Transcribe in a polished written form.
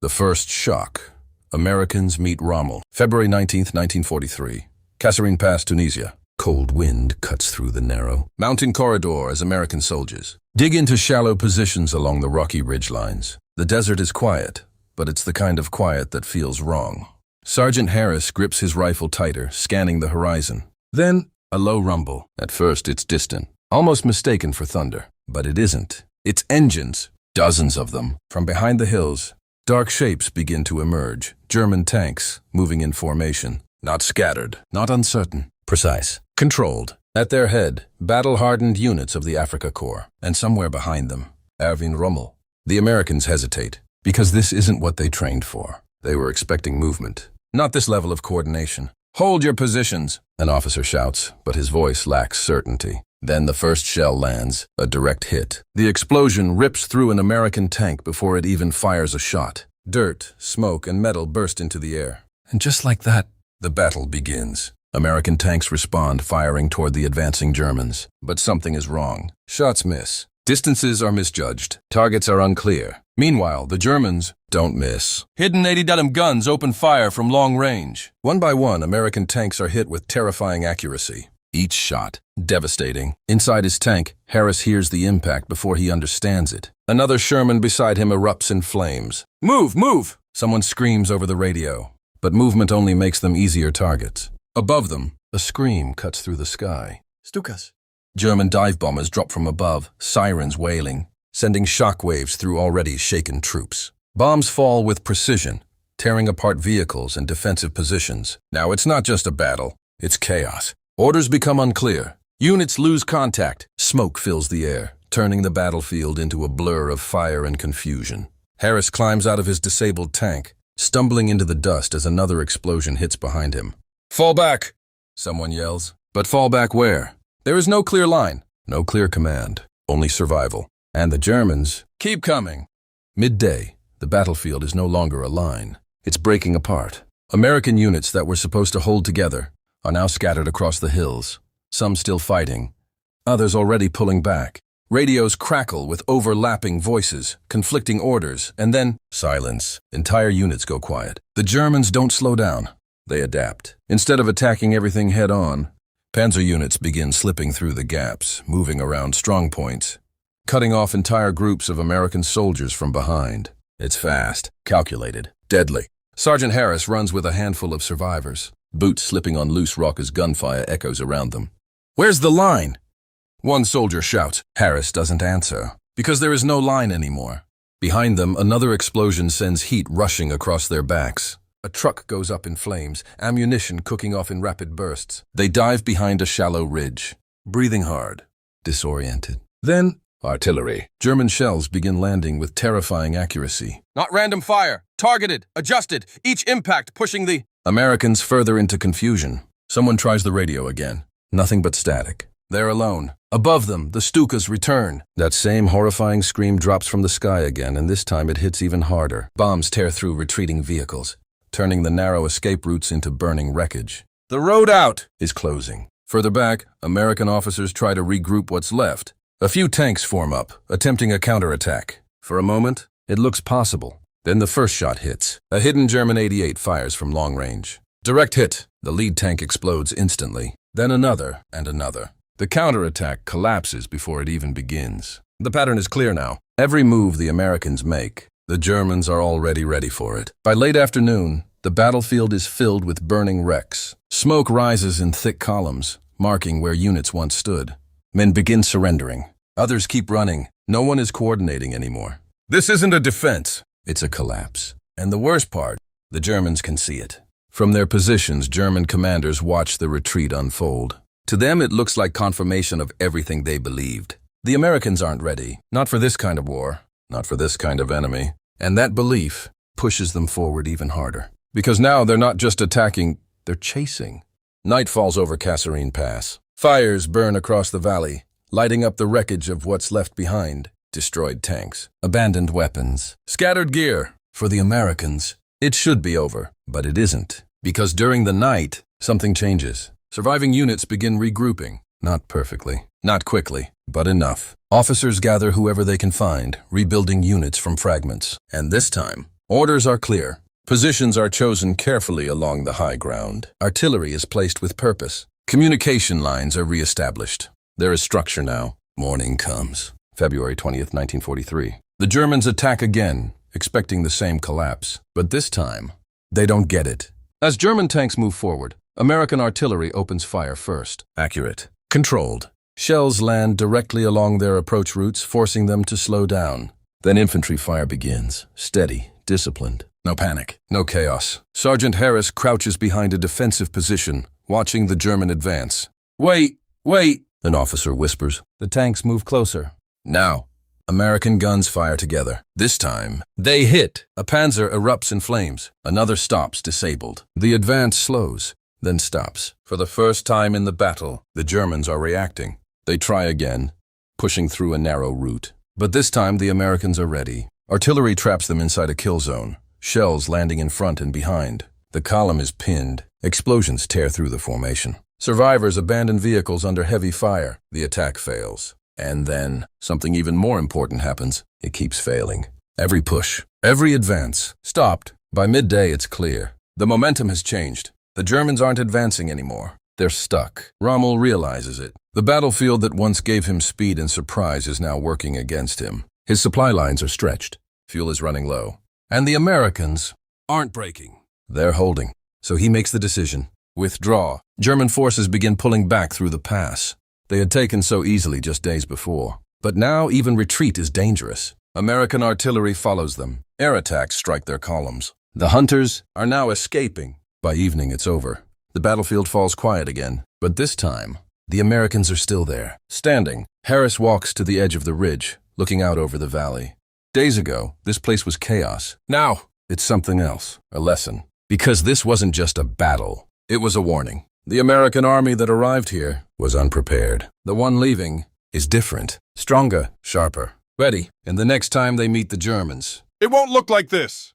The First Shock. Americans meet Rommel. February 19th, 1943. Kasserine Pass, Tunisia. Cold wind cuts through the narrow mountain corridor as American soldiers dig into shallow positions along the rocky ridgelines. The desert is quiet, but it's the kind of quiet that feels wrong. Sergeant Harris grips his rifle tighter, scanning the horizon. Then, a low rumble. At first, it's distant, almost mistaken for thunder. But it isn't. It's engines, dozens of them. From behind the hills, dark shapes begin to emerge. German tanks, moving in formation. Not scattered, not uncertain. Precise. Controlled. At their head, battle-hardened units of the Africa Corps. And somewhere behind them, Erwin Rommel. The Americans hesitate, because this isn't what they trained for. They were expecting movement. Not this level of coordination. "Hold your positions," an officer shouts, but his voice lacks certainty. Then the first shell lands, a direct hit. The explosion rips through an American tank before it even fires a shot. Dirt, smoke, and metal burst into the air. And just like that, the battle begins. American tanks respond, firing toward the advancing Germans. But something is wrong. Shots miss. Distances are misjudged. Targets are unclear. Meanwhile, the Germans don't miss. Hidden 80mm guns open fire from long range. One by one, American tanks are hit with terrifying accuracy. Each shot, devastating. Inside his tank, Harris hears the impact before he understands it. Another Sherman beside him erupts in flames. "Move, move!" Someone screams over the radio. But movement only makes them easier targets. Above them, a scream cuts through the sky. "Stukas!" German dive bombers drop from above, sirens wailing, sending shockwaves through already shaken troops. Bombs fall with precision, tearing apart vehicles and defensive positions. Now it's not just a battle, it's chaos. Orders become unclear. Units lose contact. Smoke fills the air, turning the battlefield into a blur of fire and confusion. Harris climbs out of his disabled tank, stumbling into the dust as another explosion hits behind him. "Fall back!" someone yells. But fall back where? There is no clear line, no clear command, only survival. And the Germans keep coming. Midday, the battlefield is no longer a line. It's breaking apart. American units that were supposed to hold together are now scattered across the hills, some still fighting, others already pulling back. Radios crackle with overlapping voices, conflicting orders, and then silence. Entire units go quiet. The Germans don't slow down. They adapt. Instead of attacking everything head-on, panzer units begin slipping through the gaps, moving around strong points, cutting off entire groups of American soldiers from behind. It's fast, calculated, deadly. Sergeant Harris runs with a handful of survivors. Boots slipping on loose rock as gunfire echoes around them. "Where's the line?" One soldier shouts. Harris doesn't answer, because there is no line anymore. Behind them, another explosion sends heat rushing across their backs. A truck goes up in flames, ammunition cooking off in rapid bursts. They dive behind a shallow ridge, breathing hard, disoriented. Then, artillery. German shells begin landing with terrifying accuracy. Not random fire, targeted, adjusted, each impact pushing the Americans further into confusion. Someone tries the radio again. Nothing but static. They're alone. Above them, the Stukas return. That same horrifying scream drops from the sky again, and this time it hits even harder. Bombs tear through retreating vehicles, turning the narrow escape routes into burning wreckage. The road out is closing. Further back, American officers try to regroup what's left. A few tanks form up, attempting a counterattack. For a moment, it looks possible. Then the first shot hits. A hidden German 88 fires from long range. Direct hit. The lead tank explodes instantly. Then another and another. The counterattack collapses before it even begins. The pattern is clear now. Every move the Americans make, the Germans are already ready for it. By late afternoon, the battlefield is filled with burning wrecks. Smoke rises in thick columns, marking where units once stood. Men begin surrendering. Others keep running. No one is coordinating anymore. This isn't a defense. It's a collapse. And the worst part, the Germans can see it. From their positions, German commanders watch the retreat unfold. To them, it looks like confirmation of everything they believed. The Americans aren't ready. Not for this kind of war. Not for this kind of enemy. And that belief pushes them forward even harder. Because now they're not just attacking, they're chasing. Night falls over Kasserine Pass. Fires burn across the valley, lighting up the wreckage of what's left behind. Destroyed tanks, abandoned weapons, scattered gear. For the Americans, it should be over, but it isn't. Because during the night, something changes. Surviving units begin regrouping. Not perfectly, not quickly, but enough. Officers gather whoever they can find, rebuilding units from fragments. And this time, Orders are clear. Positions are chosen carefully along the high ground. Artillery is placed with purpose. Communication lines are re-established. There is structure now. Morning comes. February 20th, 1943. The Germans attack again, expecting the same collapse. But this time, they don't get it. As German tanks move forward, American artillery opens fire first. Accurate. Controlled. Shells land directly along their approach routes, forcing them to slow down. Then infantry fire begins. Steady, disciplined. No panic, no chaos. Sergeant Harris crouches behind a defensive position, watching the German advance. Wait, wait, an officer whispers. The tanks move closer. Now, American guns fire together. This time, they hit. A panzer erupts in flames. Another stops, disabled. The advance slows, then stops. For the first time in the battle, the Germans are reacting. They try again, pushing through a narrow route. But this time, the Americans are ready. Artillery traps them inside a kill zone. Shells landing in front and behind. The column is pinned. Explosions tear through the formation. Survivors abandon vehicles under heavy fire. The attack fails. And then, something even more important happens. It keeps failing. Every push, every advance, stopped. By midday, it's clear. The momentum has changed. The Germans aren't advancing anymore. They're stuck. Rommel realizes it. The battlefield that once gave him speed and surprise is now working against him. His supply lines are stretched. Fuel is running low. And the Americans aren't breaking. They're holding. So he makes the decision. Withdraw. German forces begin pulling back through the pass. They had taken so easily just days before. But now even retreat is dangerous. American artillery follows them. Air attacks strike their columns. The hunters are now escaping. By evening, it's over. The battlefield falls quiet again. But this time, the Americans are still there. Standing, Harris walks to the edge of the ridge, looking out over the valley. Days ago, this place was chaos. Now, it's something else, a lesson. Because this wasn't just a battle. It was a warning. The American army that arrived here was unprepared. The one leaving is different, stronger, sharper, ready. And the next time they meet the Germans, it won't look like this.